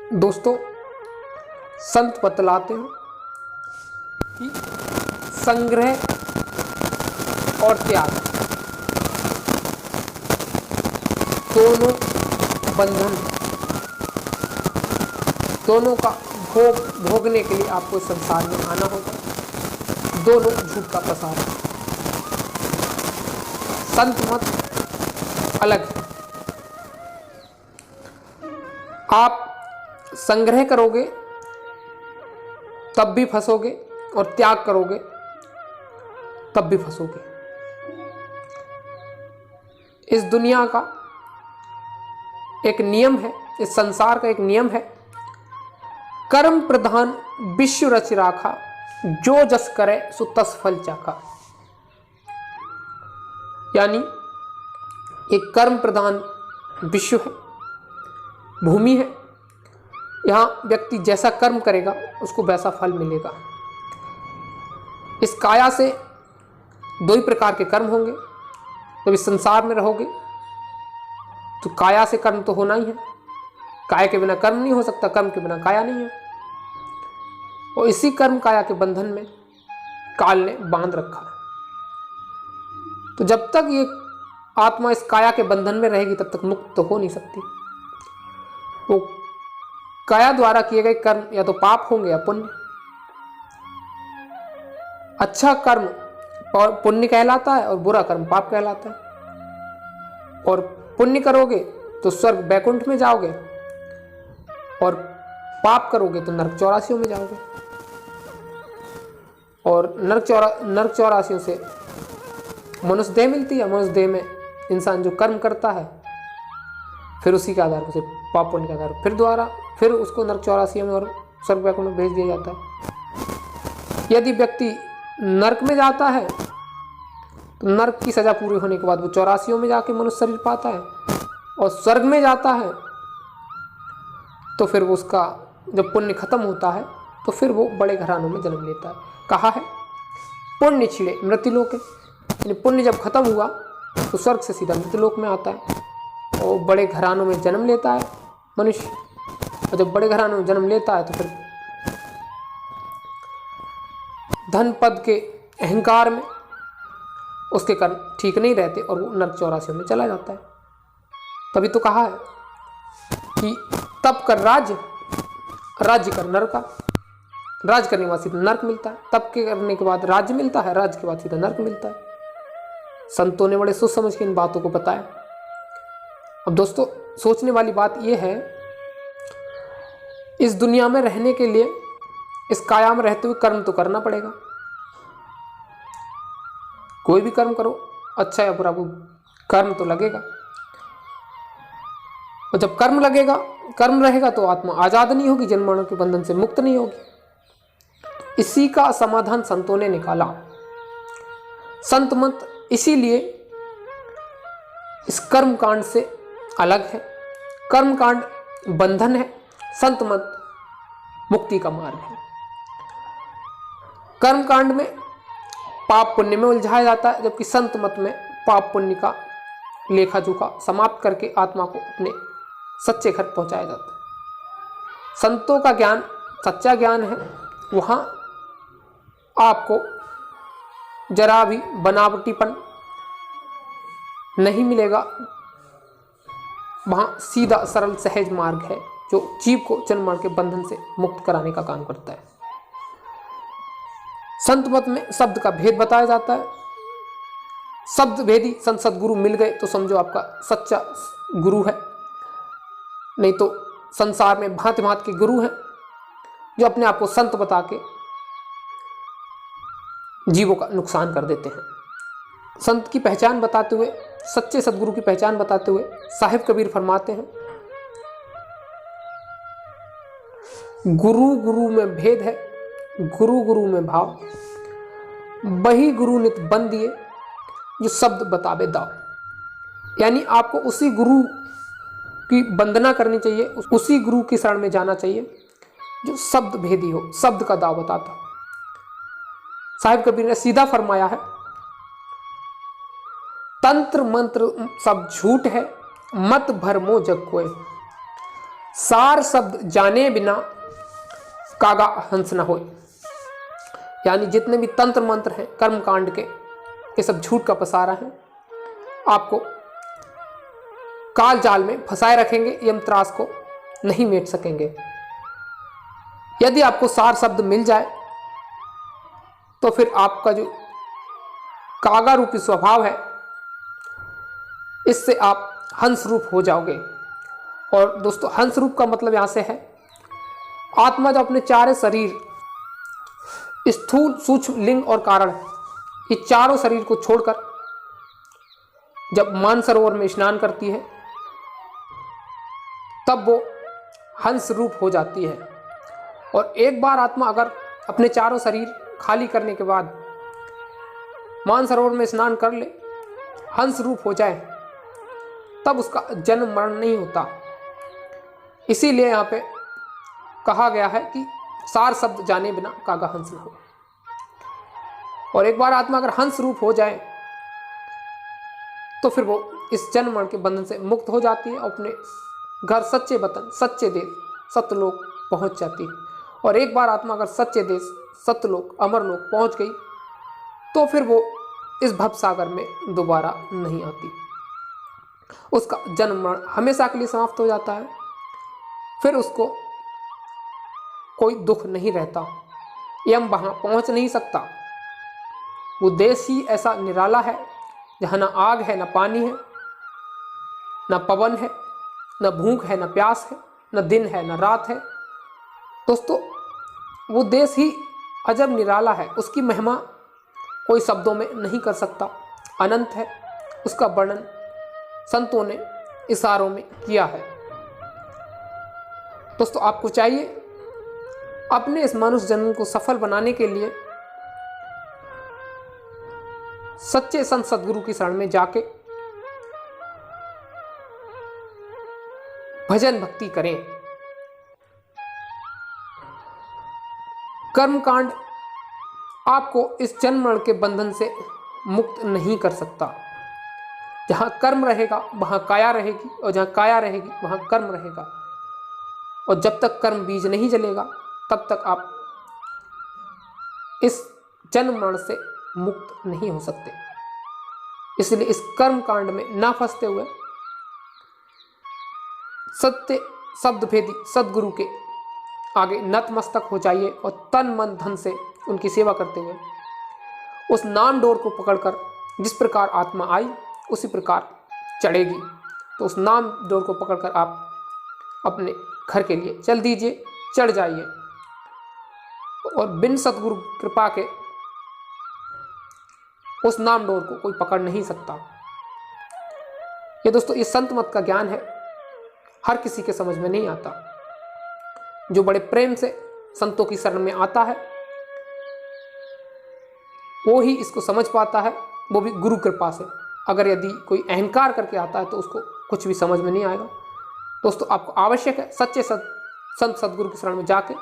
दोस्तों, संत बतलाते हैं कि संग्रह और त्याग दोनों बंधन, दोनों का भोगने के लिए आपको संसार में आना होगा। दोनों झूठ का प्रसार है। संत मत अलग है। आप संग्रह करोगे तब भी फंसोगे और त्याग करोगे तब भी फंसोगे। इस दुनिया का एक नियम है, इस संसार का एक नियम है, कर्म प्रधान विश्व रच राखा, जो जस करे सो तस फल चाखा। यानी एक कर्म प्रधान विश्व है, भूमि है। यहाँ व्यक्ति जैसा कर्म करेगा उसको वैसा फल मिलेगा। इस काया से दो ही प्रकार के कर्म होंगे। जब इस संसार में रहोगे तो काया से कर्म तो होना ही है। काया के बिना कर्म नहीं हो सकता, कर्म के बिना काया नहीं है। और इसी कर्म काया के बंधन में काल ने बांध रखा है। तो जब तक ये आत्मा इस काया के बंधन में रहेगी तब तक मुक्त तो हो नहीं सकती। वो काया द्वारा किए गए कर्म या तो पाप होंगे या पुण्य। अच्छा कर्म पुण्य कहलाता है और बुरा कर्म पाप कहलाता है। और पुण्य करोगे तो स्वर्ग बैकुंठ में जाओगे और पाप करोगे तो नरक 84 में जाओगे। और नरक 84 से मनुष्य देह मिलती है। मनुष्य देह में इंसान जो कर्म करता है फिर उसी के आधार पर पाप पुण्य के आधार पर फिर उसको नरक 84 में और स्वर्ग बैकुंठ में भेज दिया जाता है। यदि व्यक्ति नरक में जाता है तो नरक की सजा पूरी होने के बाद वो 84 में जाके मनुष्य शरीर पाता है। और स्वर्ग में जाता है तो फिर वो उसका जब पुण्य खत्म होता है तो फिर वो बड़े घरानों में जन्म लेता है। कहा है पुण्य छिड़े मृत्युलोक, यानी पुण्य जब खत्म हुआ तो स्वर्ग से सीधा मृत्युलोक में आता है और बड़े घरानों में जन्म लेता है मनुष्य। और जब बड़े घरानों में जन्म लेता है तो फिर धन पद के अहंकार में उसके कर्म ठीक नहीं रहते और वो नरक 84 में चला जाता है। तभी तो कहा है कि तप कर राज्य कर नरक का। राज करने के बाद सीधा नरक मिलता है, तप के करने के बाद राज्य मिलता है, राज्य के बाद सीधा नरक मिलता है। संतों ने बड़े सोच समझ के इन बातों को बताया। अब दोस्तों, सोचने वाली बात यह है, इस दुनिया में रहने के लिए इस काया में रहते हुए कर्म तो करना पड़ेगा। कोई भी कर्म करो, अच्छा या बुरा, वो कर्म तो लगेगा। और जब कर्म रहेगा तो आत्मा आजाद नहीं होगी, जन्म मरण के बंधन से मुक्त नहीं होगी। इसी का समाधान संतों ने निकाला। संत मत इसीलिए इस कर्म कांड से अलग है। कर्म कांड बंधन है, संत मत मुक्ति का मार्ग है। कर्म कांड में पाप पुण्य में उलझाया जाता है, जबकि संत मत में पाप पुण्य का लेखा जोखा समाप्त करके आत्मा को अपने सच्चे घर पहुंचाया जाता है। संतों का ज्ञान सच्चा ज्ञान है। वहां आपको जरा भी बनावटीपन नहीं मिलेगा। वहां सीधा सरल सहज मार्ग है जो जीव को जन्म मरण के बंधन से मुक्त कराने का काम करता है। संत मत में शब्द का भेद बताया जाता है। शब्द भेदी संत सदगुरु मिल गए तो समझो आपका सच्चा गुरु है। नहीं तो संसार में भांति भांति के गुरु हैं जो अपने आप को संत बता के जीवों का नुकसान कर देते हैं। संत की पहचान बताते हुए, सच्चे सदगुरु की पहचान बताते हुए साहिब कबीर फरमाते हैं, गुरु गुरु में भेद है, गुरु गुरु में भाव, वही गुरु नित बन दिए जो शब्द बतावे दाव। यानी आपको उसी गुरु की वंदना करनी चाहिए, उसी गुरु की शरण में जाना चाहिए जो शब्द भेदी हो, शब्द का दाव बताता। साहिब कबीर ने सीधा फरमाया है, तंत्र मंत्र सब झूठ है, मत भरमो जग कोय। सार शब्द जाने बिना कागा हंस न होए। यानी जितने भी तंत्र मंत्र हैं कर्म कांड के, ये सब झूठ का पसारा है, आपको काल जाल में फंसाए रखेंगे, यमत्रास को नहीं मेट सकेंगे। यदि आपको सार शब्द मिल जाए तो फिर आपका जो कागा रूपी स्वभाव है, इससे आप हंस रूप हो जाओगे। और दोस्तों, हंस रूप का मतलब यहां से है आत्मा जो अपने चारों शरीर, स्थूल, सूक्ष्म, लिंग और कारण, ये चारों शरीर को छोड़कर जब मानसरोवर में स्नान करती है तब वो हंस रूप हो जाती है। और एक बार आत्मा अगर अपने चारों शरीर खाली करने के बाद मानसरोवर में स्नान कर ले, हंस रूप हो जाए, तब उसका जन्म मरण नहीं होता। इसीलिए यहाँ पे कहा गया है कि सार शब्द जाने बिना कागा हंस न हो। और एक बार आत्मा अगर हंस रूप हो जाए तो फिर वो इस जन्म मरण के बंधन से मुक्त हो जाती है, अपने घर सच्चे वतन, सच्चे देश, सत्यलोक पहुंच जाती है। और एक बार आत्मा अगर सच्चे देश, सत्यलोक, अमरलोक पहुंच गई तो फिर वो इस भवसागर में दोबारा नहीं आती। उसका जन्म मरण हमेशा के लिए समाप्त हो जाता है। फिर उसको कोई दुख नहीं रहता, यम वहां पहुंच नहीं सकता। वो देश ही ऐसा निराला है जहां ना आग है, ना पानी है, ना पवन है, ना भूख है, ना प्यास है, ना दिन है, ना रात है। दोस्तों, वो देश ही अजब निराला है, उसकी महिमा कोई शब्दों में नहीं कर सकता, अनंत है। उसका वर्णन संतों ने इशारों में किया है। दोस्तों, आपको चाहिए अपने इस मनुष्य जन्म को सफल बनाने के लिए सच्चे संत सदगुरु की शरण में जाके भजन भक्ति करें। कर्मकांड आपको इस जन्म मरण के बंधन से मुक्त नहीं कर सकता। जहां कर्म रहेगा वहां काया रहेगी, और जहां काया रहेगी वहां कर्म रहेगा। और जब तक कर्म बीज नहीं जलेगा तब तक आप इस जन्म मरण से मुक्त नहीं हो सकते। इसलिए इस कर्म कांड में ना फंसते हुए सत्य शब्द भेदी सदगुरु के आगे नतमस्तक हो जाइए और तन मन धन से उनकी सेवा करते हुए उस नाम डोर को पकड़कर जिस प्रकार आत्मा आई उसी प्रकार चढ़ेगी। तो उस नाम डोर को पकड़कर आप अपने घर के लिए चल दीजिए, चढ़ जाइए। और बिन सतगुरु कृपा के उस नाम डोर को कोई पकड़ नहीं सकता। ये दोस्तों, ये संत मत का ज्ञान है, हर किसी के समझ में नहीं आता। जो बड़े प्रेम से संतों की शरण में आता है वो ही इसको समझ पाता है, वो भी गुरु कृपा से। अगर यदि कोई अहंकार करके आता है तो उसको कुछ भी समझ में नहीं आएगा। दोस्तों, आपको आवश्यक है सच्चे संत सदगुरु की शरण में जाके